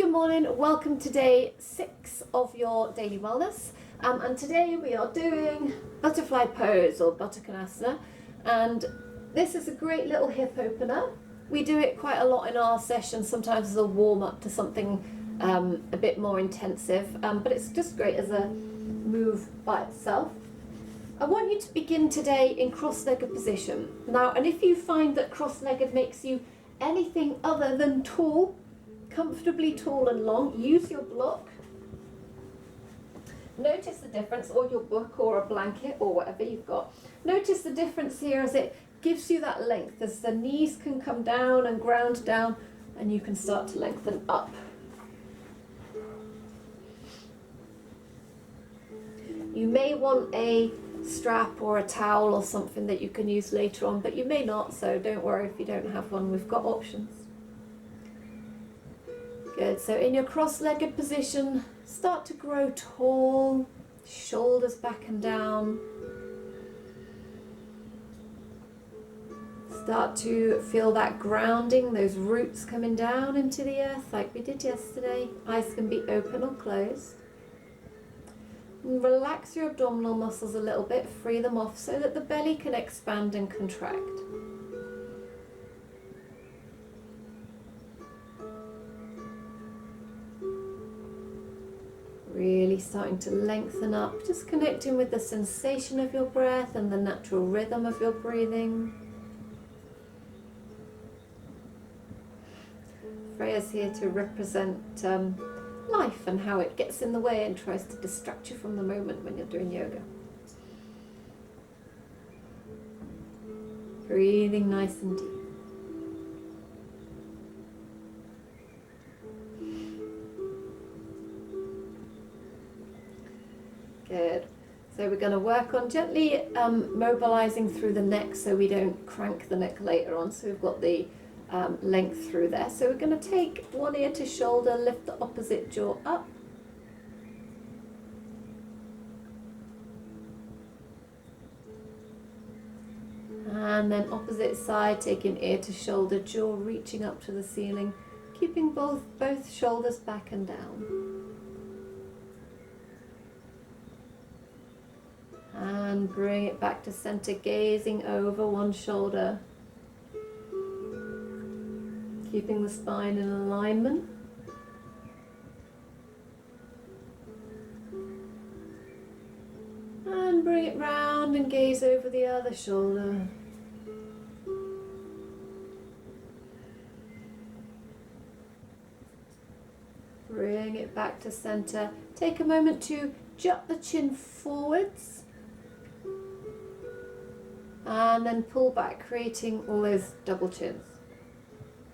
good morning. Welcome to day 6 of your daily wellness. And today we are doing butterfly pose or asana. And this is a great little hip opener. We do it quite a lot in our sessions, sometimes as a warm up to something a bit more intensive, but it's just great as a move by itself. I want you to begin today in cross-legged position. Now, and if you find that cross-legged makes you anything other than tall, comfortably tall and long, use your block. Notice the difference, or your book or a blanket or whatever you've got. Notice the difference here as it gives you that length, as the knees can come down and ground down and you can start to lengthen up. You may want a strap or a towel or something that you can use later on, but you may not, so don't worry if you don't have one. We've got options. Good, so in your cross-legged position, start to grow tall, shoulders back and down. Start to feel that grounding, those roots coming down into the earth like we did yesterday. Eyes can be open or closed. And relax your abdominal muscles a little bit, free them off so that the belly can expand and contract. Really starting to lengthen up, just connecting with the sensation of your breath and the natural rhythm of your breathing. Freya's here to represent life and how it gets in the way and tries to distract you from the moment when you're doing yoga. Breathing nice and deep. Good. So we're going to work on gently mobilizing through the neck so we don't crank the neck later on. So we've got the length through there. So we're going to take one ear to shoulder, lift the opposite jaw up. And then opposite side, taking ear to shoulder, jaw reaching up to the ceiling, keeping both shoulders back and down. And bring it back to center, gazing over one shoulder. Keeping the spine in alignment. And bring it round and gaze over the other shoulder. Bring it back to center. Take a moment to jut the chin forwards. And then pull back, creating all those double chins.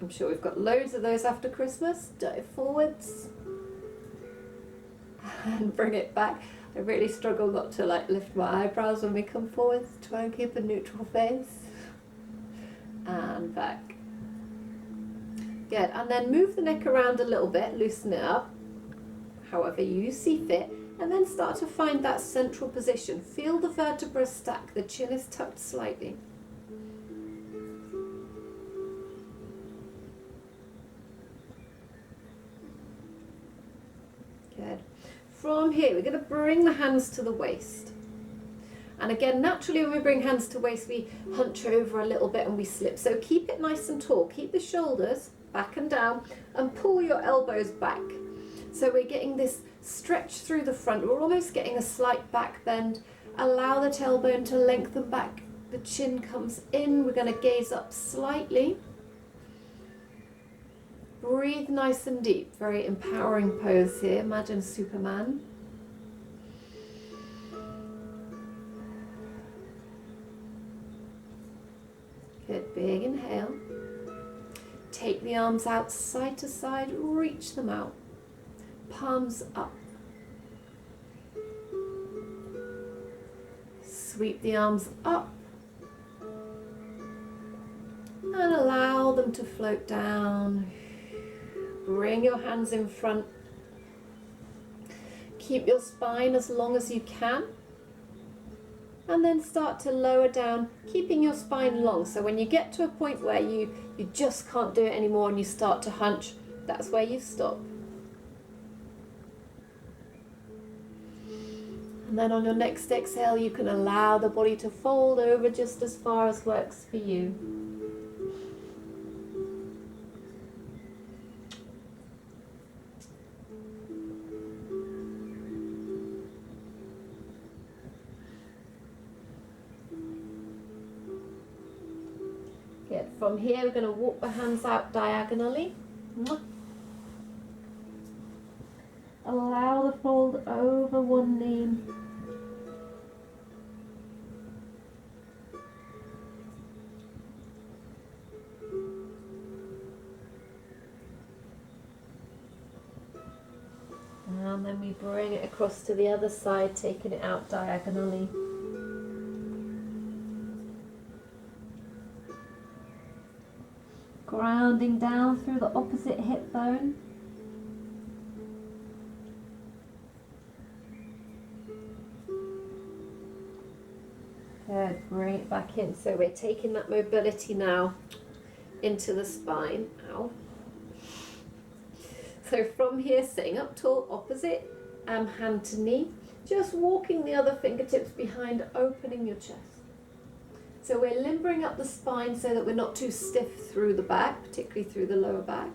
I'm sure we've got loads of those after Christmas. Dive forwards. And bring it back. I really struggle not to lift my eyebrows when we come forwards. Try and keep a neutral face. And back. Good. And then move the neck around a little bit, loosen it up, however you see fit. And then start to find that central position. Feel the vertebrae stack. The chin is tucked slightly. Good. From here, we're going to bring the hands to the waist. And again, naturally when we bring hands to waist, we hunch over a little bit and we slip. So keep it nice and tall. Keep the shoulders back and down and pull your elbows back. So we're getting this stretch through the front. We're almost getting a slight back bend. Allow the tailbone to lengthen back. The chin comes in. We're going to gaze up slightly. Breathe nice and deep. Very empowering pose here. Imagine Superman. Good. Big inhale. Take the arms out side to side. Reach them out. Palms up. Sweep the arms up and allow them to float down. Bring your hands in front. Keep your spine as long as you can. And then start to lower down, keeping your spine long. So when you get to a point where you just can't do it anymore and you start to hunch, that's where you stop. And then on your next exhale, you can allow the body to fold over just as far as works for you. Good. From here, we're going to walk the hands out diagonally. Allow the fold over one knee. And then we bring it across to the other side, taking it out diagonally. Grounding down through the opposite hip bone. Good, bring it back in. So we're taking that mobility now into the spine. Ow. So from here, sitting up tall, opposite hand to knee, just walking the other fingertips behind, opening your chest. So we're limbering up the spine so that we're not too stiff through the back, particularly through the lower back.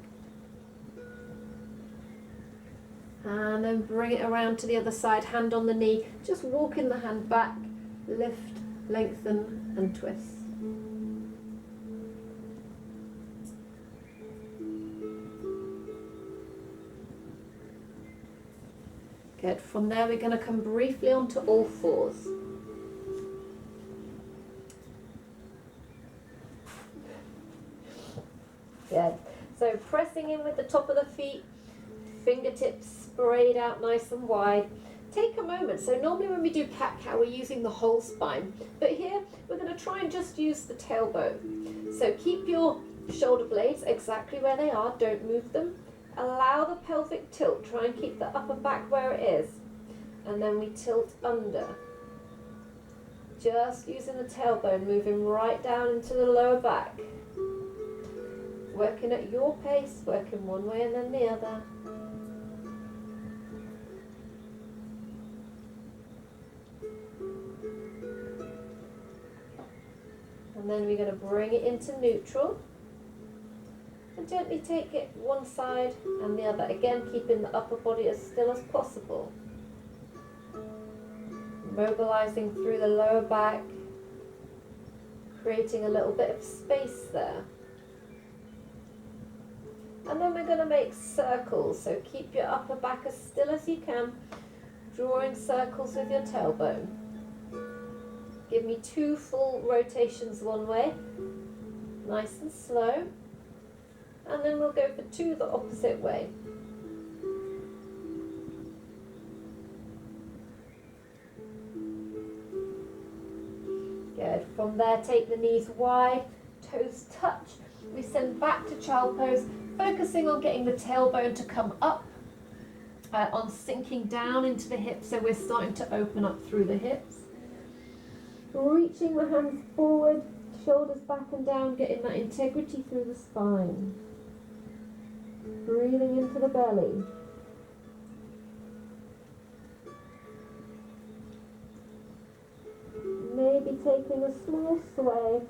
And then bring it around to the other side, hand on the knee, just walking the hand back, lift, lengthen and twist. Good. From there, we're going to come briefly onto all fours. Good. So pressing in with the top of the feet, fingertips sprayed out nice and wide. Take a moment. So normally when we do cat-cow, we're using the whole spine. But here, we're going to try and just use the tailbone. So keep your shoulder blades exactly where they are. Don't move them. Allow the pelvic tilt, try and keep the upper back where it is, and then we tilt under. Just using the tailbone, moving right down into the lower back. Working at your pace, working one way and then the other. And then we're going to bring it into neutral. And gently take it one side and the other, again keeping the upper body as still as possible. Mobilizing through the lower back, creating a little bit of space there. And then we're going to make circles, so keep your upper back as still as you can, drawing circles with your tailbone. Give me 2 full rotations one way, nice and slow. And then we'll go for 2 the opposite way. Good. From there, take the knees wide, toes touch. We send back to child pose, focusing on getting the tailbone to come up, on sinking down into the hips, so we're starting to open up through the hips. Reaching the hands forward, shoulders back and down, getting that integrity through the spine. Breathing into the belly. Maybe taking a small sway.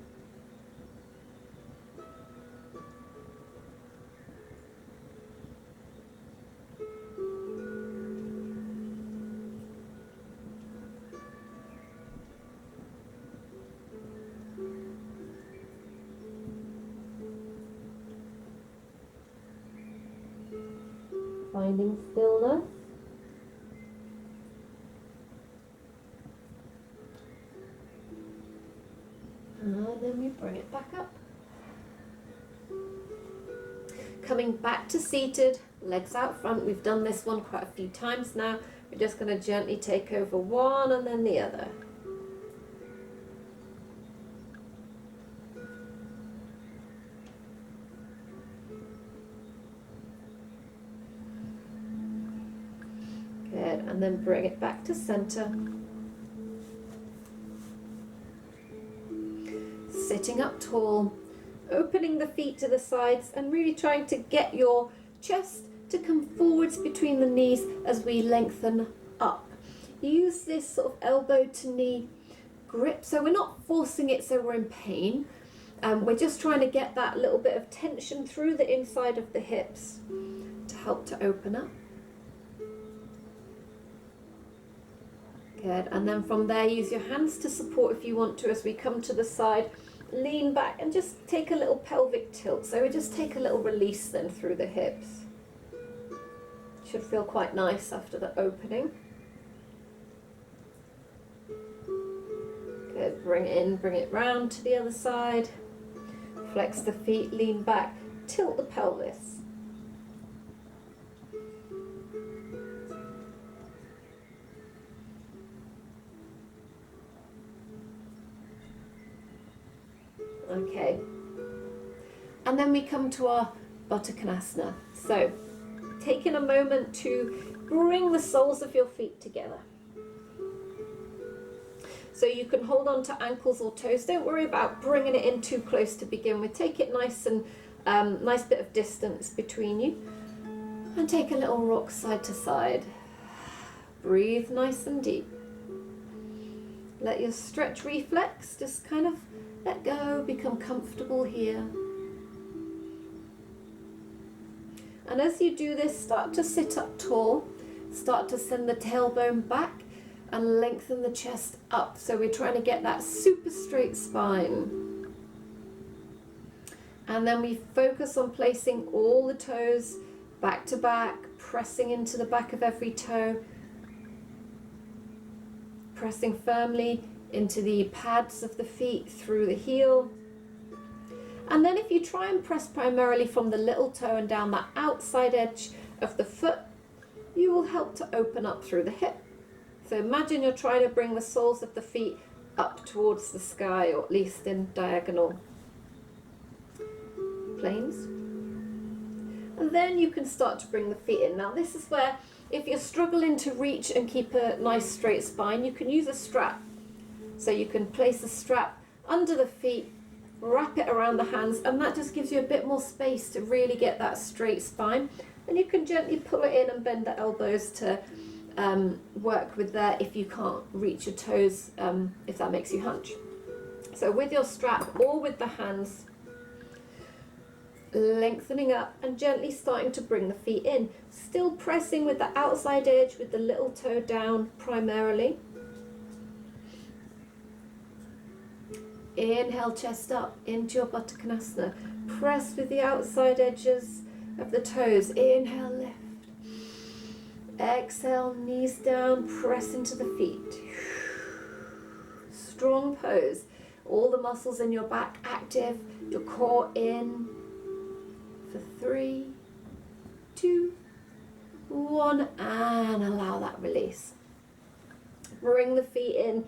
Finding stillness. And then we bring it back up. Coming back to seated, legs out front. We've done this one quite a few times now. We're just going to gently take over one and then the other. Good, and then bring it back to center. Sitting up tall, opening the feet to the sides and really trying to get your chest to come forwards between the knees as we lengthen up. use this sort of elbow to knee grip. So we're not forcing it so we're in pain. We're just trying to get that little bit of tension through the inside of the hips to help to open up. Good, and then from there use your hands to support if you want to as we come to the side. Lean back and just take a little pelvic tilt. So we just take a little release then through the hips. Should feel quite nice after the opening. Good, bring it in, bring it round to the other side. Flex the feet, lean back, tilt the pelvis. Okay, and then we come to our Baddha. So, taking a moment to bring the soles of your feet together. So you can hold on to ankles or toes. Don't worry about bringing it in too close to begin with. Take it nice and nice bit of distance between you. And take a little rock side to side. Breathe nice and deep. Let your stretch reflex just kind of let go, become comfortable here. And as you do this, start to sit up tall. Start to send the tailbone back and lengthen the chest up. So we're trying to get that super straight spine. And then we focus on placing all the toes back to back, pressing into the back of every toe, pressing firmly into the pads of the feet through the heel. And then if you try and press primarily from the little toe and down that outside edge of the foot, you will help to open up through the hip. So imagine you're trying to bring the soles of the feet up towards the sky, or at least in diagonal planes. And then you can start to bring the feet in. Now this is where, if you're struggling to reach and keep a nice straight spine, you can use a strap. So you can place a strap under the feet, wrap it around the hands, and that just gives you a bit more space to really get that straight spine. And you can gently pull it in and bend the elbows to work with there if you can't reach your toes, if that makes you hunch. So with your strap or with the hands, lengthening up and gently starting to bring the feet in, still pressing with the outside edge with the little toe down primarily. Inhale, chest up into your Baddha. Press with the outside edges of the toes. Inhale, lift. Exhale, knees down, press into the feet. Strong pose. All the muscles in your back active, your core in. For 3, 2, 1, and allow that release. Bring the feet in,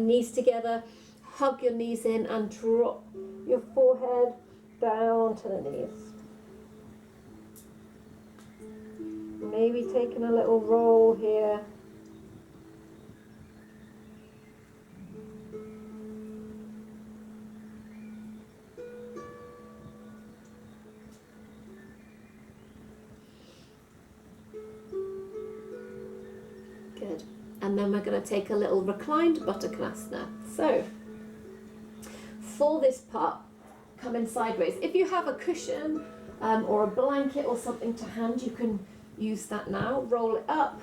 knees together. Hug your knees in and drop your forehead down to the knees. Maybe taking a little roll here. Good. And then we're going to take a little reclined Baddha. So, for this part, come in sideways. If you have a cushion or a blanket or something to hand, you can use that now. Roll it up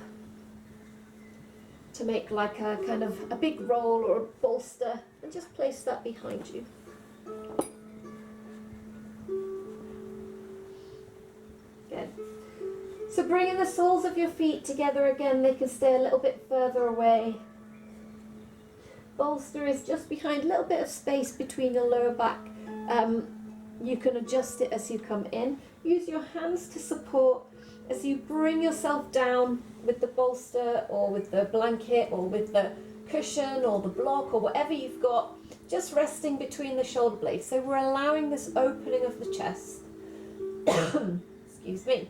to make like a kind of a big roll or a bolster, and just place that behind you. Good. So bringing the soles of your feet together again, they can stay a little bit further away. Bolster is just behind, a little bit of space between your lower back. You can adjust it as you come in. Use your hands to support as you bring yourself down with the bolster or with the blanket or with the cushion or the block or whatever you've got, just resting between the shoulder blades. So we're allowing this opening of the chest. Excuse me.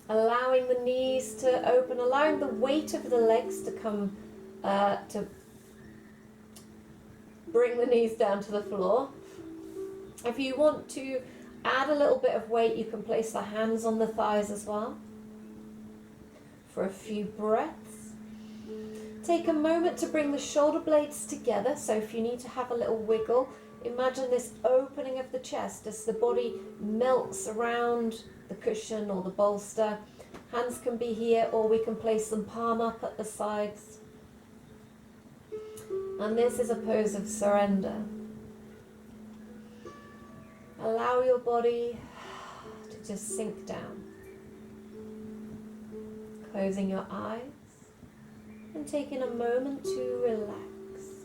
Allowing the knees to open, allowing the weight of the legs to come to bring the knees down to the floor. If you want to add a little bit of weight, you can place the hands on the thighs as well. For a few breaths. Take a moment to bring the shoulder blades together. So if you need to have a little wiggle, imagine this opening of the chest as the body melts around the cushion or the bolster. Hands can be here, or we can place them palm up at the sides. And this is a pose of surrender. Allow your body to just sink down. Closing your eyes and taking a moment to relax.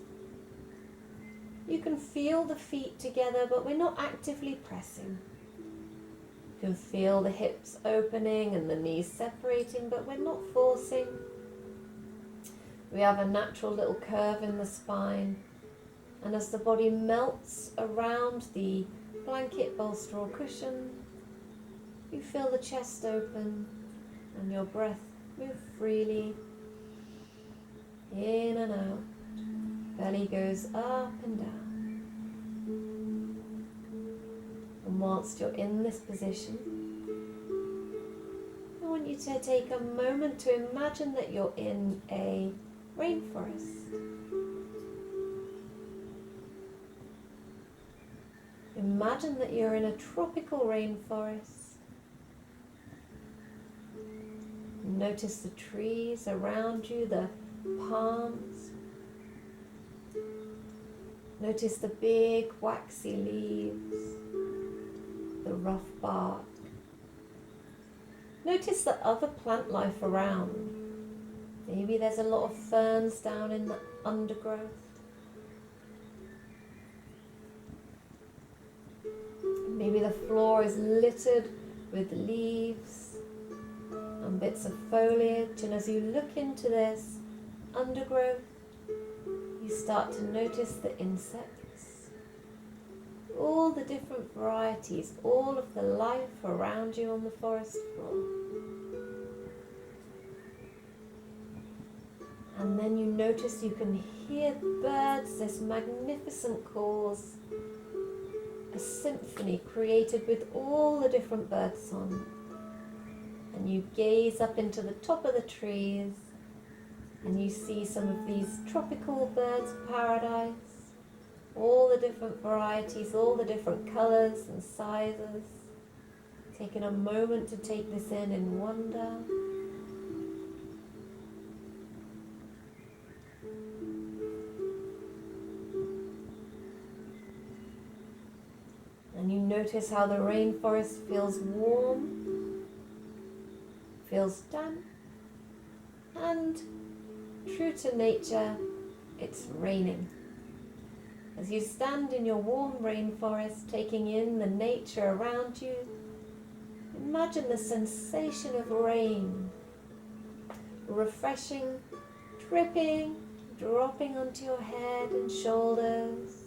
You can feel the feet together, but we're not actively pressing. You can feel the hips opening and the knees separating, but we're not forcing. We have a natural little curve in the spine, and as the body melts around the blanket, bolster or cushion, you feel the chest open and your breath move freely in and out. Belly goes up and down. And whilst you're in this position, I want you to take a moment to imagine that you're in a rainforest. Imagine that you're in a tropical rainforest. Notice the trees around you, the palms. Notice the big waxy leaves, the rough bark. Notice the other plant life around. Maybe there's a lot of ferns down in the undergrowth. Maybe the floor is littered with leaves and bits of foliage, and as you look into this undergrowth, you start to notice the insects, all the different varieties, all of the life around you on the forest floor. And then you notice you can hear birds, this magnificent chorus, a symphony created with all the different bird song. And you gaze up into the top of the trees and you see some of these tropical birds of paradise, all the different varieties, all the different colours and sizes. Taking a moment to take this in wonder. And you notice how the rainforest feels warm, feels damp, and true to nature, it's raining. As you stand in your warm rainforest, taking in the nature around you, imagine the sensation of rain, refreshing, dripping, dropping onto your head and shoulders.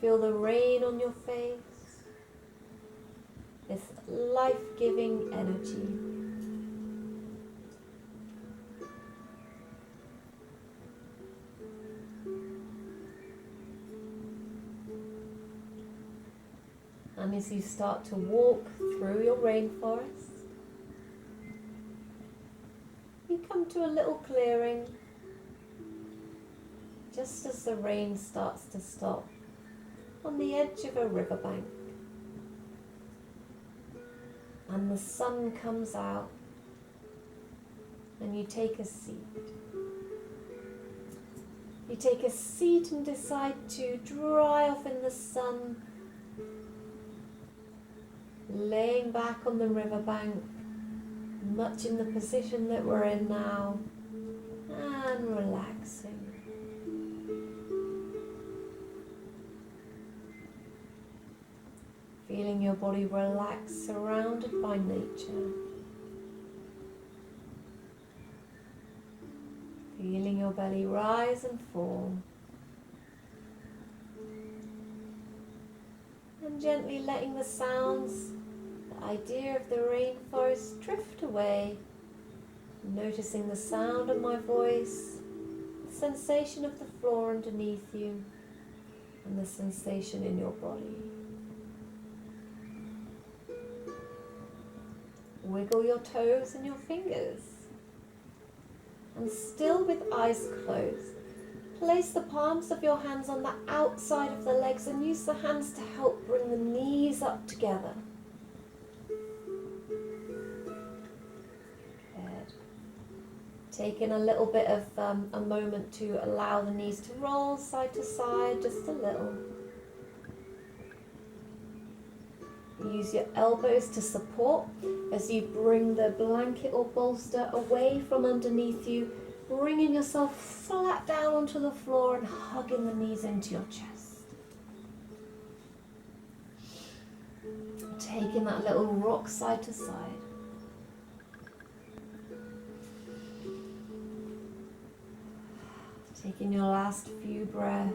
Feel the rain on your face, this life-giving energy. And as you start to walk through your rainforest, you come to a little clearing just as the rain starts to stop, on the edge of a riverbank, and the sun comes out and you take a seat. You take a seat and decide to dry off in the sun, laying back on the riverbank, much in the position that we're in now, and relaxing. Feeling your body relax, surrounded by nature. Feeling your belly rise and fall. And gently letting the sounds, the idea of the rainforest drift away. Noticing the sound of my voice, the sensation of the floor underneath you, and the sensation in your body. Wiggle your toes and your fingers. And still with eyes closed, place the palms of your hands on the outside of the legs and use the hands to help bring the knees up together. Good. Taking a little bit of a moment to allow the knees to roll side to side, just a little. Use your elbows to support as you bring the blanket or bolster away from underneath you, bringing yourself flat down onto the floor and hugging the knees into your chest. Taking that little rock side to side. Taking your last few breaths.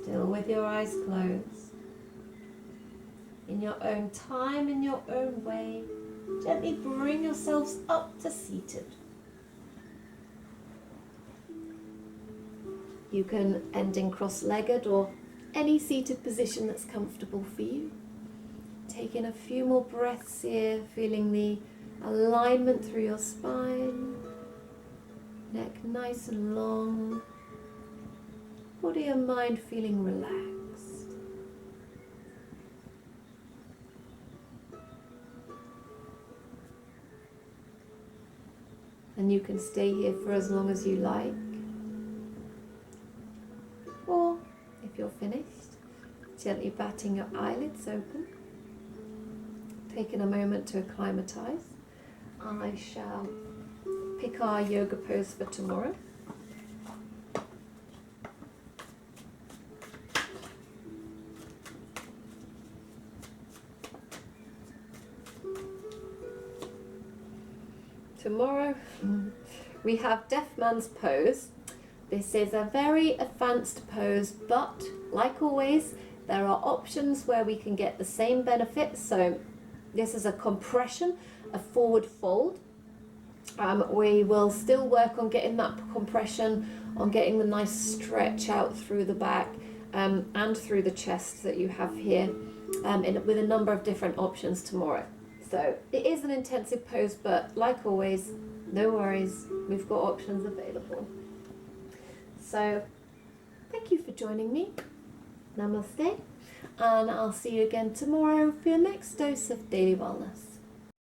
Still with your eyes closed. In your own time, in your own way, gently bring yourselves up to seated. You can end in cross-legged or any seated position that's comfortable for you. Taking a few more breaths here, feeling the alignment through your spine, neck nice and long, body and mind feeling relaxed. And you can stay here for as long as you like. Or, if you're finished, gently batting your eyelids open. Taking a moment to acclimatise. I shall pick our yoga pose for tomorrow. Tomorrow we have Deaf Man's Pose. This is a very advanced pose, but like always, there are options where we can get the same benefit. So this is a compression, a forward fold. We will still work on getting that compression, on getting the nice stretch out through the back and through the chest that you have here, with a number of different options tomorrow. So it is an intensive pose, but like always, no worries, we've got options available. So thank you for joining me. Namaste, and I'll see you again tomorrow for your next dose of Daily Wellness.